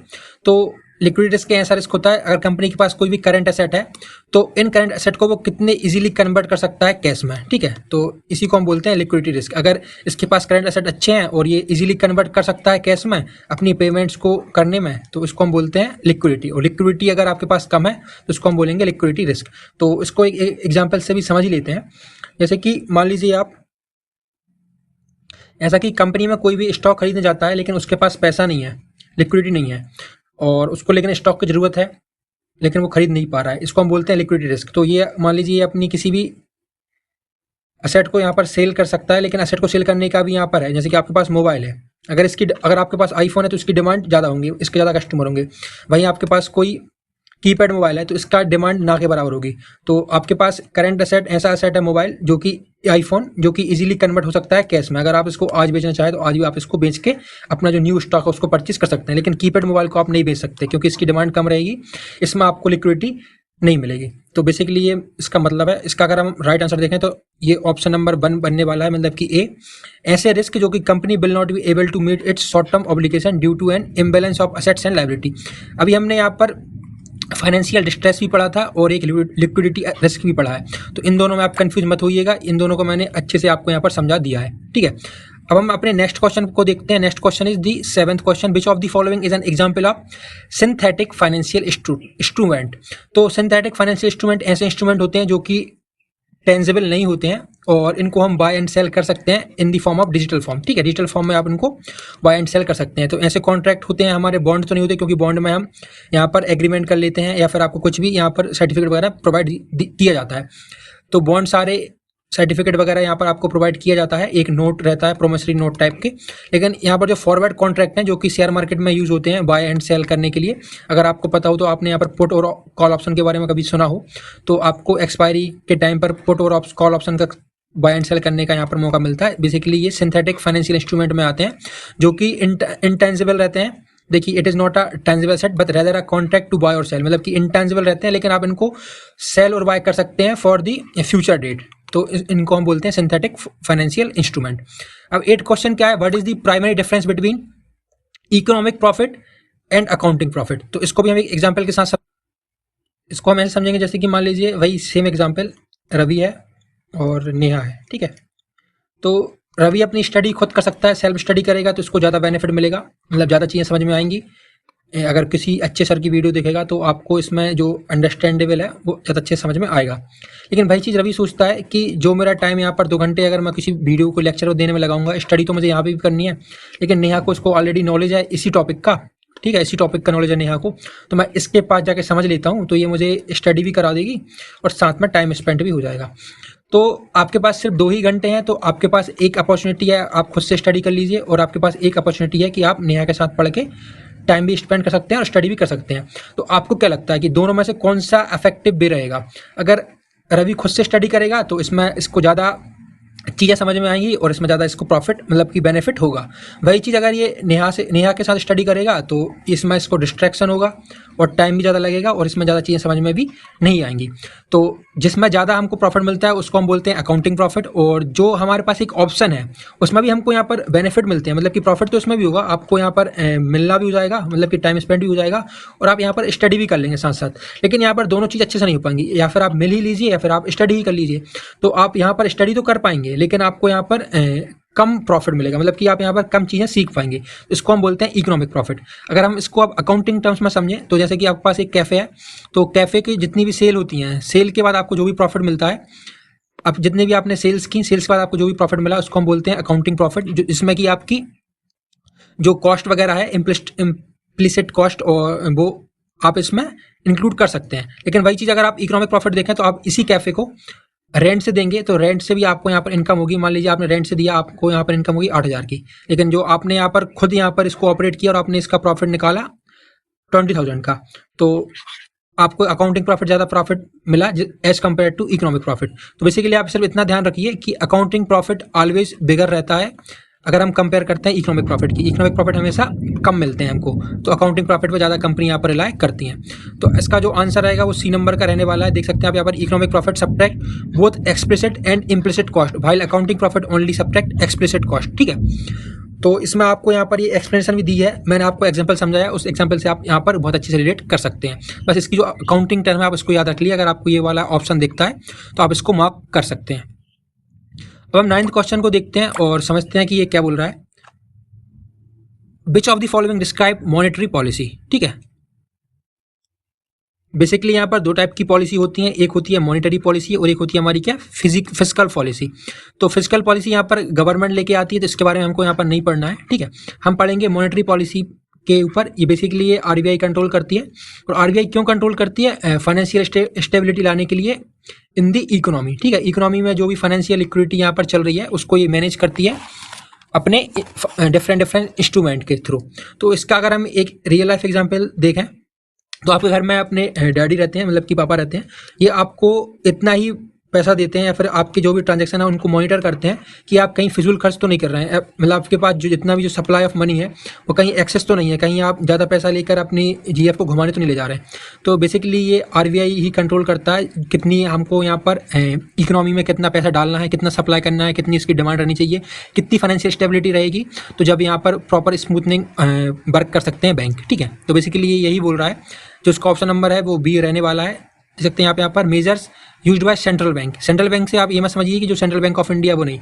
तो लिक्विडिटी रिस्क ऐसा रिस्क होता है, अगर कंपनी के पास कोई भी करंट एसेट है तो इन करंट एसेट को वो कितने इजीली कन्वर्ट कर सकता है कैश में। ठीक है, तो इसी को हम बोलते हैं लिक्विडिटी रिस्क। अगर इसके पास करंट एसेट अच्छे हैं और ये इजीली कन्वर्ट कर सकता है कैश में अपनी पेमेंट्स को करने में, तो इसको हम बोलते हैं लिक्विडिटी। और लिक्विडिटी अगर आपके पास कम है तो इसको हम बोलेंगे लिक्विडिटी रिस्क। तो इसको एक एग्जाम्पल से भी समझ ही लेते हैं। जैसे कि मान लीजिए आप, ऐसा कि कंपनी में कोई भी स्टॉक खरीदने जाता है लेकिन उसके पास पैसा नहीं है, लिक्विडिटी नहीं है, और उसको लेकिन स्टॉक की ज़रूरत है लेकिन वो खरीद नहीं पा रहा है, इसको हम बोलते हैं लिक्विडिटी रिस्क। तो ये मान लीजिए अपनी किसी भी असेट को यहाँ पर सेल कर सकता है, लेकिन असेट को सेल करने का भी यहाँ पर है, जैसे कि आपके पास मोबाइल है, अगर आपके पास आईफोन है तो इसकी डिमांड ज़्यादा होंगी, इसके ज़्यादा कस्टमर होंगे। वहीं आपके पास कोई कीपैड मोबाइल है तो इसका डिमांड ना के बराबर होगी। तो आपके पास करंट एसेट ऐसा एसेट है मोबाइल जो कि आईफोन, जो कि इजीली कन्वर्ट हो सकता है कैश में। अगर आप इसको आज बेचना चाहें तो आज भी आप इसको बेच के अपना जो न्यू स्टॉक है उसको परचेज कर सकते हैं, लेकिन कीपैड मोबाइल को आप नहीं बेच सकते क्योंकि इसकी डिमांड कम रहेगी, इसमें आपको लिक्विडिटी नहीं मिलेगी। तो बेसिकली ये इसका मतलब है। इसका अगर हम राइट आंसर देखें तो ये ऑप्शन नंबर 1 बनने वाला है, मतलब कि ए, ऐसे रिस्क जो कि company will not be able to meet its short term obligation due to an imbalance of assets and liability. अभी हमने यहाँ पर फाइनेंशियल डिस्ट्रेस भी पढ़ा था और एक लिक्विडिटी रिस्क भी पढ़ा है, तो इन दोनों में आप कंफ्यूज मत होइएगा, इन दोनों को मैंने अच्छे से आपको यहाँ पर समझा दिया है। ठीक है, अब हम अपने नेक्स्ट क्वेश्चन को देखते हैं। Next question is the 7th question, which of the following is an example of synthetic financial instrument. तो सिंथेटिक फाइनेंशियल इंस्ट्रूमेंट ऐसे इंस्ट्रूमेंट होते हैं जो कि टेंजिबल नहीं होते हैं और इनको हम बाय एंड सेल कर सकते हैं in the form of digital form. ठीक है, डिजिटल फॉर्म में आप इनको बाय एंड सेल कर सकते हैं। तो ऐसे कॉन्ट्रैक्ट होते हैं हमारे, बॉन्ड तो नहीं होते क्योंकि बॉन्ड में हम यहाँ पर एग्रीमेंट कर लेते हैं या फिर आपको कुछ भी यहाँ पर सर्टिफिकेट वगैरह प्रोवाइड किया जाता है। तो बॉन्ड सारे सर्टिफिकेट वगैरह यहाँ पर आपको प्रोवाइड किया जाता है, एक नोट रहता है प्रोमिसरी नोट टाइप के। लेकिन यहाँ पर जो फॉरवर्ड कॉन्ट्रैक्ट हैं जो कि शेयर मार्केट में यूज होते हैं बाय एंड सेल करने के लिए, अगर आपको पता हो तो आपने यहाँ पर पुट और कॉल ऑप्शन के बारे में कभी सुना हो तो आपको एक्सपायरी के टाइम पर पुट और कॉल ऑप्शन का बाय एंड सेल करने का यहाँ पर मौका मिलता है। बेसिकली ये सिंथेटिक फाइनेंशियल इंस्ट्रूमेंट में आते हैं जो कि इंटेंजिबल रहते हैं। देखिए, it is not a tangible set but rather a contract to buy और सेल, मतलब कि इंटेंजिबल रहते हैं लेकिन आप इनको सेल और बाय कर सकते हैं फॉर दी फ्यूचर डेट। तो इनको हम बोलते हैं सिंथेटिक फाइनेंशियल इंस्ट्रूमेंट। अब 8 क्वेश्चन क्या है, what is the primary difference between economic profit and accounting profit. तो इसको भी हम एक एग्जांपल के साथ इसको हम ऐसे समझेंगे जैसे कि मान लीजिए वही सेम एग्जांपल, रवि है और नेहा है। ठीक है, तो रवि अपनी स्टडी खुद कर सकता है, सेल्फ स्टडी करेगा तो इसको ज़्यादा बेनिफिट मिलेगा, मतलब ज़्यादा चीज़ें समझ में आएंगी। अगर किसी अच्छे सर की वीडियो देखेगा तो आपको इसमें जो अंडरस्टैंडेबल है वो ज़्यादा अच्छे समझ में आएगा। लेकिन भाई चीज़ रवि सोचता है कि जो मेरा टाइम यहाँ पर 2 घंटे अगर मैं किसी वीडियो को लेक्चर देने में लगाऊंगा, स्टडी तो मुझे यहाँ पे भी करनी है, लेकिन नेहा को इसको ऑलरेडी नॉलेज है इसी टॉपिक का। ठीक है, इसी टॉपिक का नॉलेज है नेहा को, तो मैं इसके पास जाके समझ लेता हूँ तो ये मुझे स्टडी भी करा देगी और साथ में टाइम स्पेंड भी हो जाएगा। तो आपके पास सिर्फ 2 ही घंटे हैं, तो आपके पास एक अपॉर्चुनिटी है, आप खुद से स्टडी कर लीजिए, और आपके पास एक अपॉर्चुनिटी है कि आप नेहा के साथ पढ़ के टाइम भी स्पेंड कर सकते हैं और स्टडी भी कर सकते हैं। तो आपको क्या लगता है कि दोनों में से कौन सा इफेक्टिव भी रहेगा? अगर रवि खुद से स्टडी करेगा तो इसमें इसको ज़्यादा चीज़ें समझ में आएंगी और इसमें ज़्यादा इसको प्रॉफिट मतलब कि बेनिफिट होगा। वही चीज़ अगर ये नेहा के साथ स्टडी करेगा तो इसमें इसको डिस्ट्रैक्शन होगा और टाइम भी ज़्यादा लगेगा और इसमें ज़्यादा चीज़ें समझ में भी नहीं आएंगी। तो जिसमें ज़्यादा हमको प्रॉफिट मिलता है उसको हम बोलते हैं अकाउंटिंग प्रॉफिट, और जो हमारे पास एक ऑप्शन है उसमें भी हमको यहाँ पर बेनिफिट मिलते हैं, मतलब कि प्रॉफिट तो इसमें भी होगा, आपको यहाँ पर मिलना भी हो जाएगा, मतलब कि टाइम स्पेंड भी हो जाएगा और आप यहाँ पर स्टडी भी कर लेंगे साथ साथ। लेकिन यहाँ पर दोनों चीज़ अच्छे से नहीं हो पाएंगी, या फिर आप मिल ही लीजिए या फिर आप स्टडी ही कर लीजिए। तो आप यहाँ पर स्टडी तो कर पाएंगे लेकिन आपको यहाँ पर कम प्रॉफिट मिलेगा, मतलब कि आप यहाँ पर कम चीज़ें सीख पाएंगे। इसको हम बोलते हैं इकोनॉमिक प्रॉफिट। अगर हम इसको आप अकाउंटिंग टर्म्स में समझें तो जैसे कि आपके पास एक कैफ़े है, तो कैफ़े की जितनी भी सेल होती हैं, सेल के बाद आपको जो भी प्रॉफिट मिलता है, अब जितने भी आपने सेल्स की, सेल्स के बाद आपको जो भी प्रॉफिट मिला उसको हम बोलते हैं अकाउंटिंग प्रॉफिट, इसमें कि आपकी जो कॉस्ट वगैरह है इम्प्लिसिट कॉस्ट, और वो आप इसमें इंक्लूड कर सकते हैं। लेकिन वही चीज़ अगर आप इकोनॉमिक प्रॉफिट देखें तो आप इसी कैफ़े को रेंट से देंगे तो रेंट से भी आपको यहाँ पर इनकम होगी। मान लीजिए आपने रेंट से दिया, आपको यहाँ पर इनकम होगी 8,000 की, लेकिन जो आपने यहाँ पर खुद यहाँ पर इसको ऑपरेट किया और आपने इसका प्रॉफिट निकाला 20,000 का, तो आपको अकाउंटिंग प्रॉफिट ज़्यादा प्रॉफिट मिला as compare to economic profit. तो बेसिकली आप सिर्फ इतना ध्यान रखिए कि अकाउंटिंग प्रॉफिट ऑलवेज बिगर रहता है अगर हम कंपेयर करते हैं इकोनॉमिक प्रॉफिट की, इकोनॉमिक प्रॉफिट हमेशा कम मिलते हैं हमको, तो अकाउंटिंग प्रॉफिट पर ज़्यादा कंपनी यहाँ पर रिलाय करती हैं। तो इसका जो आंसर रहेगा वो सी नंबर का रहने वाला है। देख सकते हैं आप यहाँ पर economic profit subtract both explicit and implicit cost while accounting profit only subtract explicit cost. ठीक है, तो इसमें आपको यहाँ पर ये एक्सप्लेनेशन भी दी है, मैंने आपको एग्जांपल समझाया, उस एग्जांपल से आप यहाँ पर बहुत अच्छे से रिलेट कर सकते हैं। बस इसकी जो अकाउंटिंग टर्म है आप इसको याद रख लिए, अगर आपको ये वाला ऑप्शन दिखता है तो आप इसको मार्क कर सकते हैं। अब हम 9th क्वेश्चन को देखते हैं और समझते हैं कि ये क्या बोल रहा है। Which of the following describe monetary policy. ठीक है, बेसिकली यहाँ पर दो टाइप की पॉलिसी होती हैं, एक होती है मॉनेटरी पॉलिसी और एक होती है हमारी क्या फिजिकल पॉलिसी। तो फिजिकल पॉलिसी यहाँ पर गवर्नमेंट लेके आती है, तो इसके बारे में हमको यहाँ पर नहीं पढ़ना है। ठीक है, हम पढ़ेंगे मॉनेटरी पॉलिसी के ऊपर। ये बेसिकली ये आरबीआई कंट्रोल करती है, और आरबीआई क्यों कंट्रोल करती है? फाइनेंशियल स्टेबिलिटी लाने के लिए इन दी इकोनॉमी। ठीक है, इकोनॉमी में जो भी फाइनेंशियल लिक्विडिटी यहाँ पर चल रही है उसको ये मैनेज करती है अपने डिफरेंट इंस्ट्रूमेंट के थ्रू। तो इसका अगर हम एक रियल लाइफ एग्जाम्पल देखें तो आपके घर में अपने डैडी रहते हैं, मतलब कि पापा रहते हैं, ये आपको इतना ही पैसा देते हैं या फिर आपके जो भी ट्रांजैक्शन है उनको मॉनिटर करते हैं कि आप कहीं फिजूल खर्च तो नहीं कर रहे हैं, मतलब आपके पास जो जितना भी जो सप्लाई ऑफ मनी है वो कहीं एक्सेस तो नहीं है, कहीं आप ज़्यादा पैसा लेकर अपनी जीएफ को घुमाने तो नहीं ले जा रहे हैं। तो बेसिकली ये आरबीआई ही कंट्रोल करता है कितनी हमको यहाँ पर इकोनॉमी में कितना पैसा डालना है, कितना सप्लाई करना है, कितनी इसकी डिमांड रहनी चाहिए, कितनी फाइनेंशियल स्टेबिलिटी रहेगी, तो जब यहाँ पर प्रॉपर स्मूथनिंग वर्क कर सकते हैं बैंक। ठीक है, तो बेसिकली ये यही बोल रहा है, जो इसका ऑप्शन नंबर है वो बी रहने वाला है। देख सकते हैं यहाँ पर measures used by central bank. Central bank से आप ये मत समझिए कि जो सेंट्रल बैंक ऑफ इंडिया वो नहीं,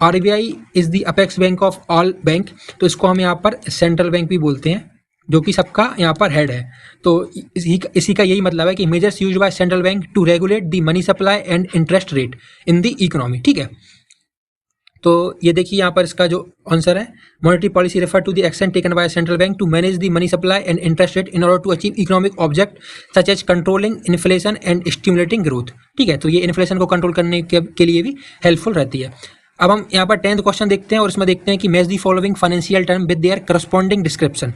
RBI is the apex bank of all bank, तो इसको हम यहाँ पर सेंट्रल बैंक भी बोलते हैं, जो कि सबका यहाँ पर हेड है। तो इसी का यही मतलब है कि measures used by central bank to regulate the money supply and interest rate in the economy. ठीक है, तो ये देखिए यहाँ पर इसका जो आंसर है, monetary policy refer to the action taken by central bank to manage the money supply and interest rate in order to achieve economic object such as controlling inflation and stimulating growth. ठीक है, तो ये inflation को control करने के लिए भी helpful रहती है। अब हम यहाँ पर 10th क्वेश्चन देखते हैं और इसमें देखते हैं कि match the following financial term with their corresponding description.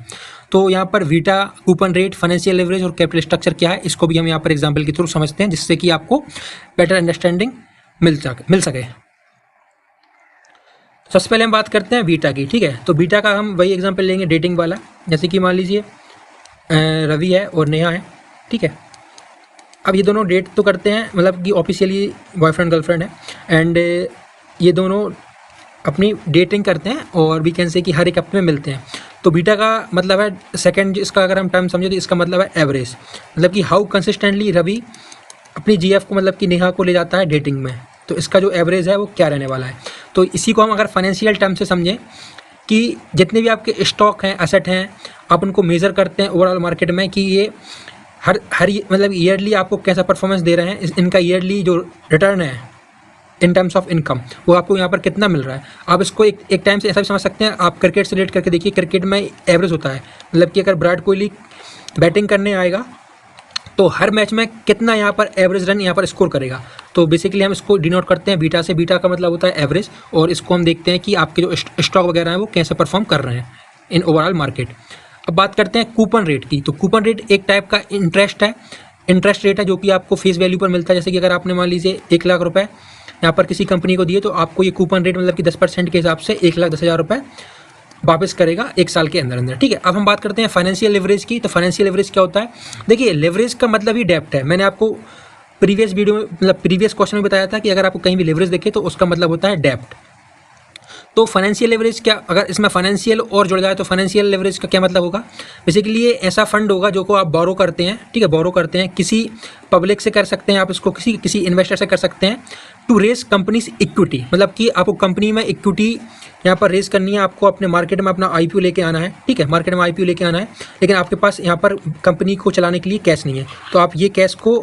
तो यहाँ पर Vita, coupon rate, financial leverage और कैपिटल स्ट्रक्चर क्या है, इसको भी हम यहाँ पर एग्जाम्पल के थ्रू समझते हैं, जिससे कि आपको बेटर अंडरस्टैंडिंग मिल सके। सबसे पहले हम बात करते हैं बीटा की। ठीक है, तो बीटा का हम वही एग्जांपल लेंगे डेटिंग वाला, जैसे कि मान लीजिए रवि है और नेहा है। ठीक है, अब ये दोनों डेट तो करते हैं, मतलब कि ऑफिशियली बॉयफ्रेंड गर्लफ्रेंड है, एंड ये दोनों अपनी डेटिंग करते हैं और वी कैन से कि हर एक हफ्ते में मिलते हैं। तो बीटा का मतलब है सेकेंड, इसका अगर हम टर्म समझे तो इसका मतलब है एवरेज, मतलब कि हाउ कंसिस्टेंटली रवि अपनी जीएफ को, मतलब कि नेहा को ले जाता है डेटिंग में, तो इसका जो एवरेज है वो क्या रहने वाला है। तो इसी को हम अगर फाइनेंशियल टर्म से समझें कि जितने भी आपके स्टॉक हैं, एसेट हैं, आप उनको मेज़र करते हैं ओवरऑल मार्केट में कि ये हर मतलब ईयरली आपको कैसा परफॉर्मेंस दे रहे हैं, इनका ईयरली जो रिटर्न है इन टर्म्स ऑफ इनकम वो आपको यहाँ पर कितना मिल रहा है। आप इसको एक टाइम से ऐसा भी समझ सकते हैं, आप क्रिकेट से रिलेट करके देखिए, क्रिकेट में एवरेज होता है, मतलब कि अगर विराट कोहली बैटिंग करने आएगा तो हर मैच में कितना यहाँ पर एवरेज रन यहाँ पर स्कोर करेगा। तो बेसिकली हम इसको डिनोट करते हैं बीटा से, बीटा का मतलब होता है एवरेज, और इसको हम देखते हैं कि आपके जो स्टॉक वगैरह हैं वो कैसे परफॉर्म कर रहे हैं इन ओवरऑल मार्केट। अब बात करते हैं कूपन रेट की। तो कूपन रेट एक टाइप का इंटरेस्ट रेट है जो कि आपको फेस वैल्यू पर मिलता है। जैसे कि अगर आपने मान लीजिए 1 लाख रुपये यहाँ पर किसी कंपनी को दिए, तो आपको ये कूपन रेट मतलब कि 10% के हिसाब से 1,10,000 रुपये वापस करेगा 1 साल के अंदर। ठीक है, अब हम बात करते हैं फाइनेंशियल लेवरेज की। तो फाइनेंशियल लेवरेज क्या होता है? देखिए, लेवरेज का मतलब ही डेप्ट है। मैंने आपको प्रीवियस वीडियो में, मतलब प्रीवियस क्वेश्चन में बताया था कि अगर आपको कहीं भी लेवरेज देखे तो उसका मतलब होता है डेप्ट। तो फाइनेंशियल लेवरेज क्या, अगर इसमें फाइनेंशियल और जुड़ जाए तो फाइनेंशियल लेवरेज का क्या मतलब होगा? बेसिकली ये ऐसा फंड होगा जो को आप बोरो करते हैं। ठीक है, बोरो करते हैं, किसी पब्लिक से कर सकते हैं, आप इसको किसी इन्वेस्टर से कर सकते हैं, टू रेज कंपनीज इक्विटी, मतलब कि आपको कंपनी में इक्विटी यहाँ पर रेज करनी है, आपको अपने मार्केट में अपना आईपीओ लेके आना है। ठीक है, मार्केट में आईपीओ लेके आना है, लेकिन आपके पास यहाँ पर कंपनी को चलाने के लिए कैश नहीं है, तो आप ये कैश को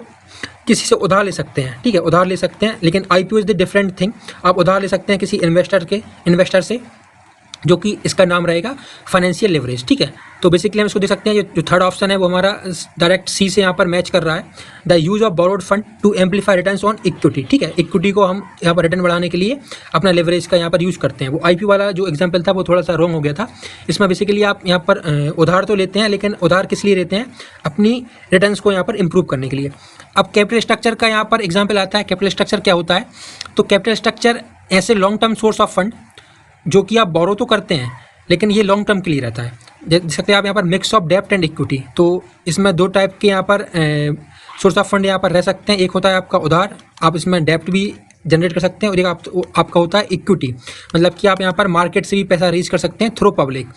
किसी से उधार ले सकते हैं। ठीक है, उधार ले सकते हैं, लेकिन IPO is the different thing. आप उधार ले सकते हैं किसी इन्वेस्टर से, जो कि इसका नाम रहेगा फाइनेंशियल लेवरेज। ठीक है, तो बेसिकली हम इसको देख सकते हैं, जो थर्ड ऑप्शन है वो हमारा डायरेक्ट सी से यहाँ पर मैच कर रहा है, the use of borrowed fund to amplify returns on equity. ठीक है, इक्विटी को हम यहाँ पर रिटर्न बढ़ाने के लिए अपना लेवरेज का यहाँ पर यूज़ करते हैं। वो आईपीओ वाला जो एग्जाम्पल था वो थोड़ा सा रॉन्ग हो गया था। इसमें बेसिकली आप यहाँ पर उधार तो लेते हैं, लेकिन उधार किस लिए लेते हैं? अपनी रिटर्न्स को यहाँ पर इंप्रूव करने के लिए। अब कैपिटल स्ट्रक्चर का यहाँ पर एग्जाम्पल आता है। कैपिटल स्ट्रक्चर क्या होता है? तो कैपिटल स्ट्रक्चर ऐसे long term source of fund जो कि आप बोरो तो करते हैं लेकिन ये लॉन्ग टर्म के लिए रहता है। देख सकते हैं आप यहाँ पर मिक्स ऑफ डेप्ट एंड इक्विटी। तो इसमें दो टाइप के यहाँ पर सोर्स ऑफ फंड यहाँ पर रह सकते हैं। एक होता है आपका उधार, आप इसमें डेप्ट भी जनरेट कर सकते हैं, और एक आपका होता है इक्विटी, मतलब कि आप यहाँ पर मार्केट से भी पैसा रेज कर सकते हैं थ्रू पब्लिक।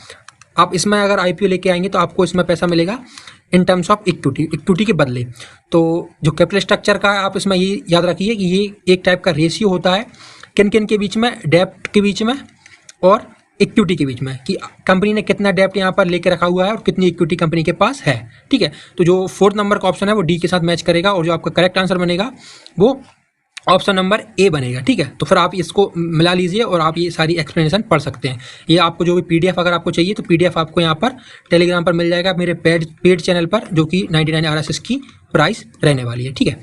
आप इसमें अगर आईपीओ लेके आएंगे तो आपको इसमें पैसा मिलेगा इन टर्म्स ऑफ इक्विटी के बदले। तो जो कैपिटल स्ट्रक्चर का है, आप इसमें ये याद रखिए कि ये एक टाइप का रेशियो होता है किन किन के बीच में, डेप्ट के बीच में और इक्विटी के बीच में, कि कंपनी ने कितना डेप्ट यहाँ पर लेके रखा हुआ है और कितनी इक्विटी कंपनी के पास है। ठीक है, तो जो 4th नंबर का ऑप्शन है वो डी के साथ मैच करेगा, और जो आपका करेक्ट आंसर बनेगा वो ऑप्शन नंबर ए बनेगा। ठीक है, तो फिर आप इसको मिला लीजिए और आप ये सारी एक्सप्लेनेशन पढ़ सकते हैं। ये आपको जो भी पीडीएफ अगर आपको चाहिए तो पीडीएफ आपको यहाँ पर टेलीग्राम पर मिल जाएगा मेरे पेड चैनल पर, जो कि 99 RSS की प्राइस रहने वाली है। ठीक है,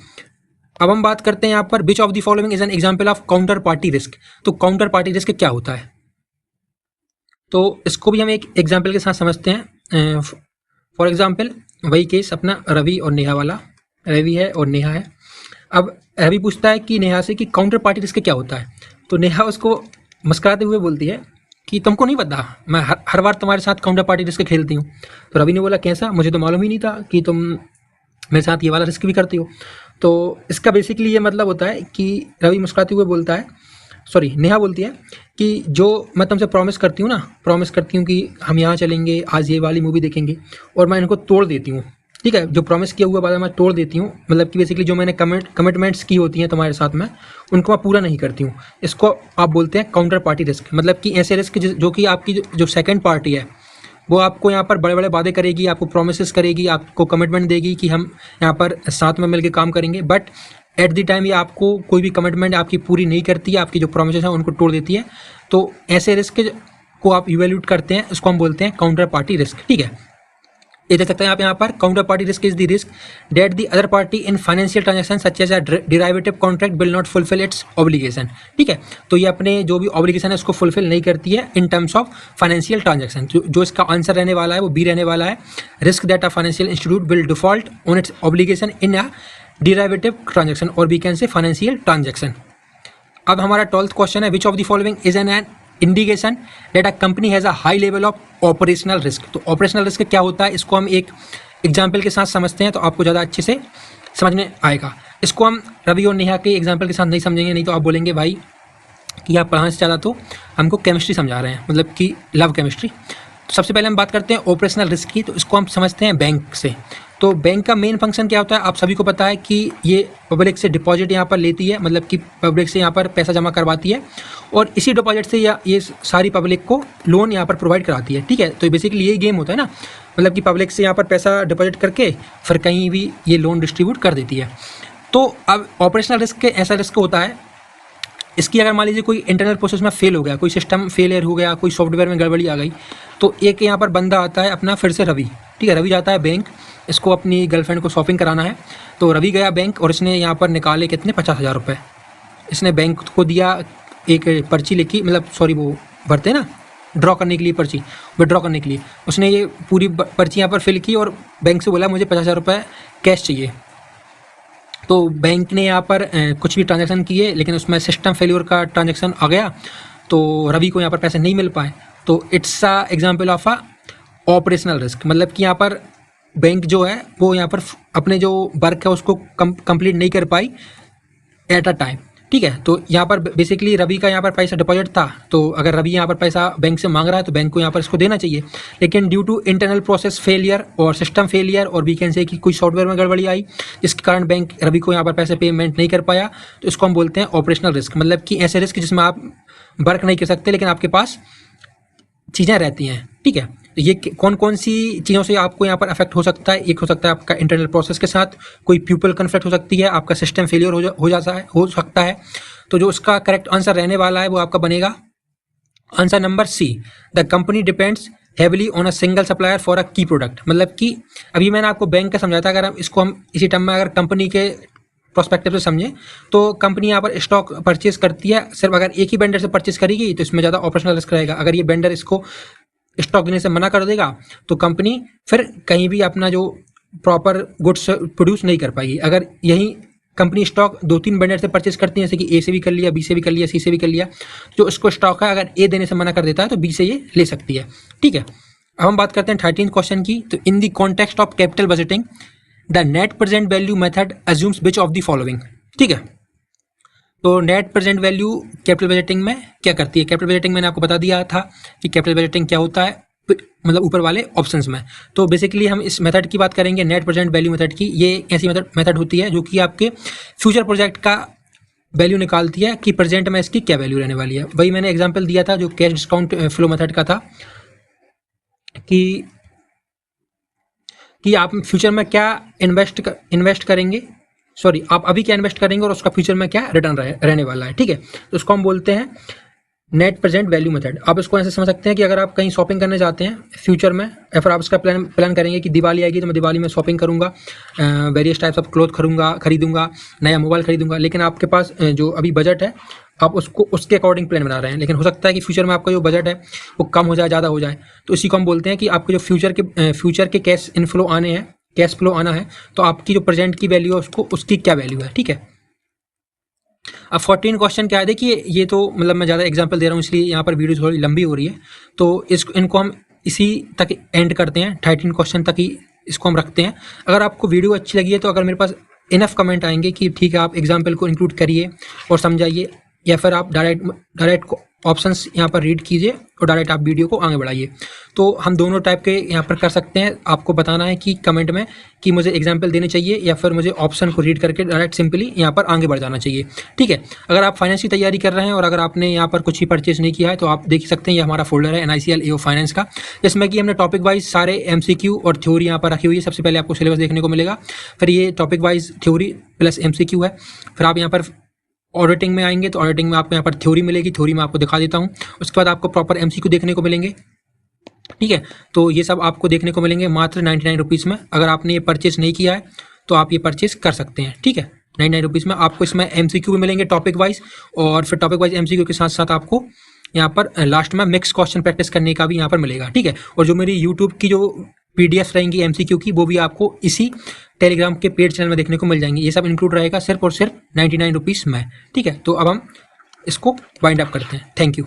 अब हम बात करते हैं यहाँ पर विच of the following is an example of counter party risk. तो काउंटर पार्टी रिस्क क्या होता है, तो इसको भी हम एक एग्जाम्पल के साथ समझते हैं। फॉर एग्जाम्पल वही केस अपना रवि और नेहा वाला, रवि है और नेहा है। अब रवि पूछता है कि नेहा से कि काउंटर पार्टी रिस्क क्या होता है, तो नेहा उसको मुस्कुराते हुए बोलती है कि तुमको नहीं पता, मैं हर बार तुम्हारे साथ काउंटर पार्टी रिस्क खेलती हूँ। तो रवि ने बोला कैसा, मुझे तो मालूम ही नहीं था कि तुम मेरे साथ ये वाला रिस्क भी करती हो। तो इसका बेसिकली ये मतलब होता है कि रवि मुस्कुराते हुए बोलता है, सॉरी नेहा बोलती है कि जो मैं तुमसे प्रॉमिस करती हूँ कि हम यहाँ चलेंगे, आज ये वाली मूवी देखेंगे, और मैं इनको तोड़ देती हूँ। ठीक है, जो प्रॉमिस किया हुआ बात मैं तोड़ देती हूँ, मतलब कि बेसिकली जो मैंने कमिटमेंट्स की होती हैं तुम्हारे साथ में, उनको मैं पूरा नहीं करती हूँ। इसको आप बोलते हैं काउंटर पार्टी रिस्क। मतलब कि ऐसे रिस्क जो कि आपकी जो सेकंड पार्टी है वो आपको यहाँ पर बड़े बड़े वादे करेगी, आपको प्रोमिस करेगी, आपको कमिटमेंट देगी कि हम यहाँ पर साथ में मिलकर काम करेंगे, बट एट द टाइम ये आपको कोई भी कमिटमेंट आपकी पूरी नहीं करती है, आपकी जो प्रोमिस हैं उनको तोड़ देती है। तो ऐसे रिस्क को आप इवेल्यूट करते हैं, उसको हम बोलते हैं काउंटर पार्टी रिस्क। ठीक है, ये देख सकते हैं आप यहाँ पर, counterparty risk is the risk that the other party in financial transaction such as a derivative contract will not fulfil its obligation. ठीक है, तो ये अपने जो भी ऑब्लिगेशन है उसको फुलफिल नहीं करती है इन टर्म्स ऑफ फाइनेंशियल ट्रांजैक्शन। जो इसका आंसर रहने वाला है वो बी रहने वाला है, risk that a financial institute will default on its obligation in a derivative transaction, और we can say financial transaction. अब हमारा 12th क्वेश्चन है, which of the following is an indication that a company has a high level of operational risk. तो operational risk क्या होता है, इसको हम एक एग्जाम्पल के साथ समझते हैं तो आपको ज़्यादा अच्छे से समझ में आएगा। इसको हम रवि और नेहा के एग्जाम्पल के साथ नहीं समझेंगे, नहीं तो आप बोलेंगे भाई कि आप पढ़ाने से ज़्यादा तो हमको केमिस्ट्री समझा रहे हैं, मतलब कि लव केमिस्ट्री। तो सबसे पहले हम बात करते हैं ऑपरेशनल रिस्क की, तो इसको हम समझते हैं बैंक से। तो बैंक का मेन फंक्शन क्या होता है, आप सभी को पता है कि ये पब्लिक से डिपॉजिट यहाँ पर लेती है, मतलब कि पब्लिक से यहाँ पर पैसा जमा करवाती है, और इसी डिपॉजिट से ये सारी पब्लिक को लोन यहाँ पर प्रोवाइड कराती है। ठीक है, तो बेसिकली यही गेम होता है ना, मतलब कि पब्लिक से यहाँ पर पैसा डिपॉजिट करके फिर कहीं भी ये लोन डिस्ट्रीब्यूट कर देती है। तो अब ऑपरेशनल रिस्क ऐसा रिस्क होता है, इसकी अगर मान लीजिए कोई इंटरनल प्रोसेस में फेल हो गया, कोई सिस्टम फेलियर हो गया, कोई सॉफ्टवेयर में गड़बड़ी आ गई, तो एक यहाँ पर बंदा आता है अपना, फिर से रवि। ठीक है, रवि जाता है बैंक, इसको अपनी गर्लफ्रेंड को शॉपिंग कराना है। तो रवि गया बैंक और इसने यहाँ पर निकाले कितने, 50,000 रुपये। इसने बैंक को दिया, एक पर्ची लिखी, मतलब सॉरी वो भरते हैं ना ड्रॉ करने के लिए पर्ची, विड्रॉ करने के लिए, उसने ये पूरी पर्ची यहाँ पर फिल की और बैंक से बोला मुझे 50,000 रुपये कैश चाहिए। तो बैंक ने यहाँ पर कुछ भी ट्रांजैक्शन किए, लेकिन उसमें सिस्टम फेल्योर का ट्रांजैक्शन आ गया, तो रवि को यहाँ पर पैसे नहीं मिल पाए। तो it's a example of a operational risk, मतलब कि यहाँ पर बैंक जो है वो यहाँ पर अपने जो वर्क है उसको कंप्लीट नहीं कर पाई एट अ टाइम। ठीक है, तो यहाँ पर बेसिकली रवि का यहाँ पर पैसा डिपॉजिट था, तो अगर रवि यहाँ पर पैसा बैंक से मांग रहा है तो बैंक को यहाँ पर इसको देना चाहिए, लेकिन due to internal process failure और सिस्टम फेलियर और वी कैन से कि कोई सॉफ्टवेयर में गड़बड़ी आई, जिसके कारण बैंक रवि को यहाँ पर पैसे पेमेंट नहीं कर पाया, तो इसको हम बोलते हैं ऑपरेशनल रिस्क। मतलब कि ऐसे रिस्क जिसमें आप वर्क नहीं कर सकते लेकिन आपके पास चीज़ें रहती हैं। ठीक है, तो ये कौन कौन सी चीज़ों से आपको यहाँ पर अफेक्ट हो सकता है, एक हो सकता है आपका इंटरनल प्रोसेस के साथ कोई पीपल कन्फ्लिक्ट हो सकती है, आपका सिस्टम फेलियर हो सकता है। तो जो उसका करेक्ट आंसर रहने वाला है वो आपका बनेगा answer number C, the company depends heavily on a single supplier for a key product. मतलब कि अभी मैंने आपको बैंक का समझाया था, अगर हम इसी टर्म में अगर कंपनी के प्रोस्पेक्टिव से समझें तो कंपनी यहाँ पर स्टॉक परचेज करती है, सिर्फ अगर एक ही वेंडर से परचेज करेगी तो इसमें ज़्यादा ऑपरेशनल रिस्क रहेगा। अगर ये वेंडर इसको स्टॉक देने से मना कर देगा तो कंपनी फिर कहीं भी अपना जो प्रॉपर गुड्स प्रोड्यूस नहीं कर पाएगी। अगर यही कंपनी स्टॉक 2-3 वेंडर से परचेस करती है, जैसे कि ए से भी कर लिया, बी से भी कर लिया, सी से भी कर लिया। जो इसको स्टॉक है अगर ए देने से मना कर देता है तो बी से ये ले सकती है, ठीक है। अब हम बात करते हैं 13 क्वेश्चन की। तो in the context of capital budgeting the net present value method assumes which of the following, ठीक है। तो net present value capital budgeting में क्या करती है? कैपिटल बजटिंग मैंने आपको बता दिया था कि कैपिटल बजटिंग क्या होता है, मतलब ऊपर वाले ऑप्शंस में। तो बेसिकली हम इस मेथड की बात करेंगे, नेट प्रेजेंट वैल्यू मेथड की। ये ऐसी मेथड होती है जो कि आपके फ्यूचर प्रोजेक्ट का वैल्यू निकालती है कि प्रेजेंट में इसकी क्या वैल्यू रहने वाली है। वही मैंने एग्जांपल दिया था जो कैश डिस्काउंट फ्लो मेथड का था कि आप फ्यूचर में क्या इन्वेस्ट करेंगे, सॉरी आप अभी क्या इन्वेस्ट करेंगे और उसका फ्यूचर में क्या रिटर्न रहने वाला है, ठीक है। तो उसको हम बोलते हैं नेट प्रेजेंट वैल्यू मेथड। आप इसको ऐसे समझ सकते हैं कि अगर आप कहीं शॉपिंग करने जाते हैं फ्यूचर में, या फिर आप इसका प्लान करेंगे कि दिवाली आएगी तो मैं दिवाली में शॉपिंग करूंगा, वेरियस टाइप्स ऑफ क्लोथ खरीदूंगा, नया मोबाइल खरीदूंगा, लेकिन आपके पास जो अभी बजट है आप उसको उसके अकॉर्डिंग प्लान बना रहे हैं, लेकिन हो सकता है कि फ्यूचर में आपका जो बजट है वो कम हो जाए, ज़्यादा हो जाए। तो इसी को हम बोलते हैं कि आपके जो फ्यूचर के कैश इनफ्लो आने हैं, कैश फ्लो आना है, तो आपकी जो प्रेजेंट की वैल्यू है उसकी क्या वैल्यू है, ठीक है। अब 14 क्वेश्चन क्या है, देखिए ये तो मतलब मैं ज़्यादा एग्जांपल दे रहा हूँ इसलिए यहाँ पर वीडियो थोड़ी लंबी हो रही है, तो इनको हम इसी तक एंड करते हैं, 13 क्वेश्चन तक ही इसको हम रखते हैं। अगर आपको वीडियो अच्छी लगी है तो अगर मेरे पास इनफ कमेंट आएंगे कि ठीक है आप एग्जाम्पल को इंक्लूड करिए और समझाइए, या फिर आप डायरेक्ट ऑप्शंस यहाँ पर रीड कीजिए और डायरेक्ट आप वीडियो को आगे बढ़ाइए। तो हम दोनों टाइप के यहाँ पर कर सकते हैं। आपको बताना है कि कमेंट में कि मुझे एग्जांपल देने चाहिए या फिर मुझे ऑप्शन को रीड करके डायरेक्ट सिंपली यहाँ पर आगे बढ़ जाना चाहिए, ठीक है। अगर आप फाइनेंस की तैयारी कर रहे हैं और अगर आपने यहाँ पर कुछ ही परचेज नहीं किया है तो आप देख सकते हैं, ये हमारा फोल्डर है NICL AO फाइनेंस का, जिसमें कि हमने टॉपिक वाइज सारे MCQ और थ्योरी यहाँ पर रखी हुई है। सबसे पहले आपको सिलेबस देखने को मिलेगा, फिर ये topic wise theory plus MCQ है। फिर आप यहाँ पर ऑडिटिंग में आएंगे तो ऑडिटिंग में आपको यहाँ पर थ्योरी मिलेगी, थ्योरी में आपको दिखा देता हूँ। उसके बाद आपको प्रॉपर MCQ देखने को मिलेंगे, ठीक है। तो ये सब आपको देखने को मिलेंगे मात्र 99 रुपीज़ में। अगर आपने ये परचेस नहीं किया है तो आप ये परचेस कर सकते हैं, ठीक है। 99 रुपीज़ में आपको इसमें MCQ भी मिलेंगे टॉपिक वाइज, और फिर टॉपिक वाइज MCQ के साथ साथ आपको यहाँ पर लास्ट में मिक्स क्वेश्चन प्रैक्टिस करने का भी यहाँ पर मिलेगा, ठीक है। और जो मेरी यूट्यूब की जो PDF रहेंगी MCQ की, वो भी आपको इसी टेलीग्राम के पेड चैनल में देखने को मिल जाएंगी। ये सब इंक्लूड रहेगा सिर्फ और सिर्फ 99 रुपीज़ में, ठीक है। तो अब हम इसको वाइंड अप करते हैं। Thank you.